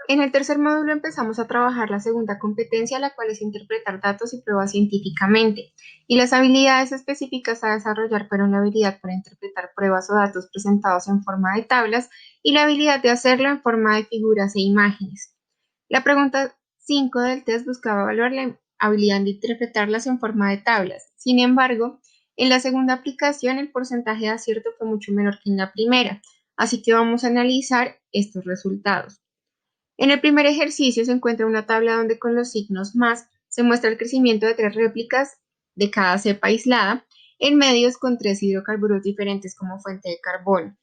En el tercer módulo empezamos a trabajar la segunda competencia, la cual es interpretar datos y pruebas científicamente. Y las habilidades específicas a desarrollar fueron la habilidad para interpretar pruebas o datos presentados en forma de tablas y la habilidad de hacerlo en forma de figuras e imágenes. La pregunta 5 del test buscaba evaluar la habilidad de interpretarlas en forma de tablas. Sin embargo, en la segunda aplicación el porcentaje de acierto fue mucho menor que en la primera, así que vamos a analizar estos resultados. En el primer ejercicio se encuentra una tabla donde con los signos más se muestra el crecimiento de 3 réplicas de cada cepa aislada en medios con 3 hidrocarburos diferentes como fuente de carbono.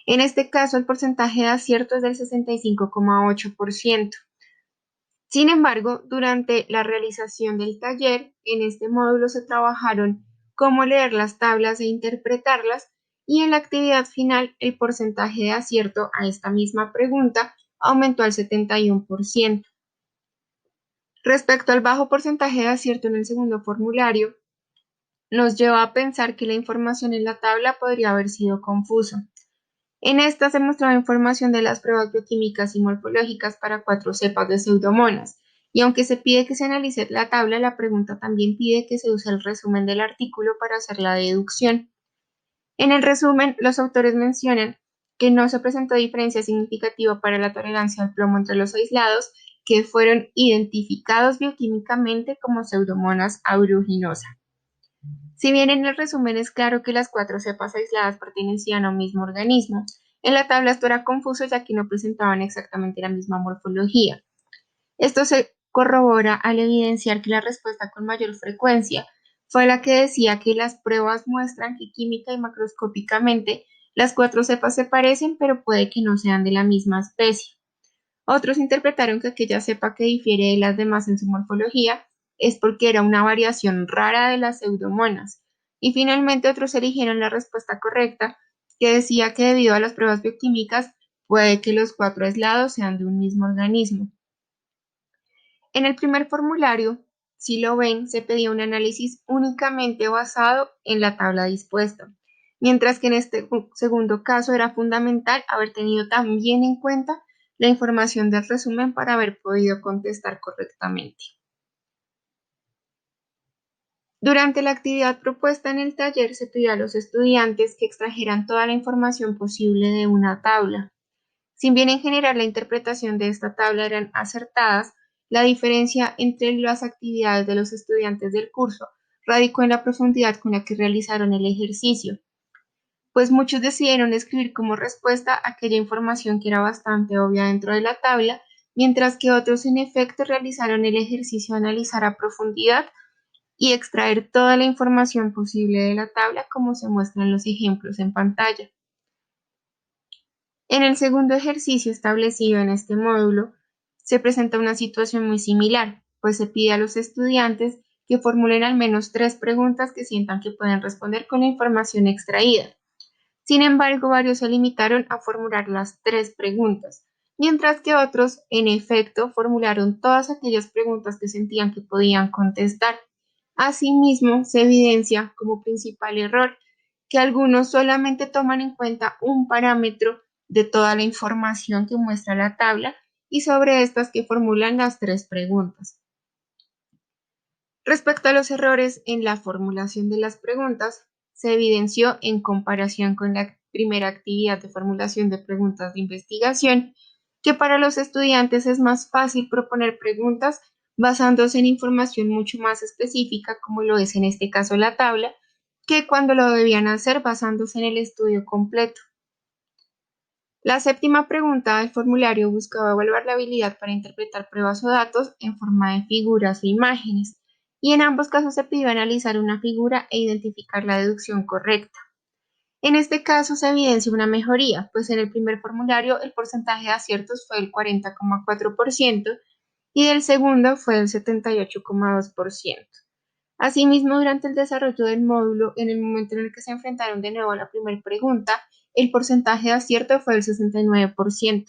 En este caso, el porcentaje de acierto es del 65,8%. Sin embargo, durante la realización del taller, en este módulo se trabajaron cómo leer las tablas e interpretarlas, y en la actividad final el porcentaje de acierto a esta misma pregunta aumentó al 71%. Respecto al bajo porcentaje de acierto en el segundo formulario, nos lleva a pensar que la información en la tabla podría haber sido confusa. En esta se mostraba información de las pruebas bioquímicas y morfológicas para 4 cepas de pseudomonas, y aunque se pide que se analice la tabla, la pregunta también pide que se use el resumen del artículo para hacer la deducción. En el resumen, los autores mencionan que no se presentó diferencia significativa para la tolerancia al plomo entre los aislados que fueron identificados bioquímicamente como Pseudomonas aeruginosa. Si bien en el resumen es claro que las 4 cepas aisladas pertenecían a un mismo organismo, en la tabla esto era confuso ya que no presentaban exactamente la misma morfología. Esto se corrobora al evidenciar que la respuesta con mayor frecuencia fue la que decía que las pruebas muestran que química y macroscópicamente las 4 cepas se parecen, pero puede que no sean de la misma especie. Otros interpretaron que aquella cepa que difiere de las demás en su morfología es porque era una variación rara de las pseudomonas. Y finalmente otros eligieron la respuesta correcta, que decía que debido a las pruebas bioquímicas puede que los 4 aislados sean de un mismo organismo. En el primer formulario, si lo ven, se pedía un análisis únicamente basado en la tabla dispuesta, mientras que en este segundo caso era fundamental haber tenido también en cuenta la información del resumen para haber podido contestar correctamente. Durante la actividad propuesta en el taller se pidió a los estudiantes que extrajeran toda la información posible de una tabla. Si bien en general la interpretación de esta tabla eran acertadas, la diferencia entre las actividades de los estudiantes del curso radicó en la profundidad con la que realizaron el ejercicio, pues muchos decidieron escribir como respuesta aquella información que era bastante obvia dentro de la tabla, mientras que otros en efecto realizaron el ejercicio de analizar a profundidad y extraer toda la información posible de la tabla como se muestran los ejemplos en pantalla. En el segundo ejercicio establecido en este módulo, se presenta una situación muy similar, pues se pide a los estudiantes que formulen al menos 3 preguntas que sientan que pueden responder con la información extraída. Sin embargo, varios se limitaron a formular las 3 preguntas, mientras que otros, en efecto, formularon todas aquellas preguntas que sentían que podían contestar. Asimismo, se evidencia como principal error que algunos solamente toman en cuenta un parámetro de toda la información que muestra la tabla y sobre estas que formulan las 3 preguntas. Respecto a los errores en la formulación de las preguntas, se evidenció en comparación con la primera actividad de formulación de preguntas de investigación que para los estudiantes es más fácil proponer preguntas basándose en información mucho más específica, como lo es en este caso la tabla, que cuando lo debían hacer basándose en el estudio completo. La séptima pregunta del formulario buscaba evaluar la habilidad para interpretar pruebas o datos en forma de figuras o imágenes, y en ambos casos se pidió analizar una figura e identificar la deducción correcta. En este caso se evidencia una mejoría, pues en el primer formulario el porcentaje de aciertos fue el 40,4% y del segundo fue el 78,2%. Asimismo, durante el desarrollo del módulo, en el momento en el que se enfrentaron de nuevo a la primera pregunta, el porcentaje de acierto fue del 69%.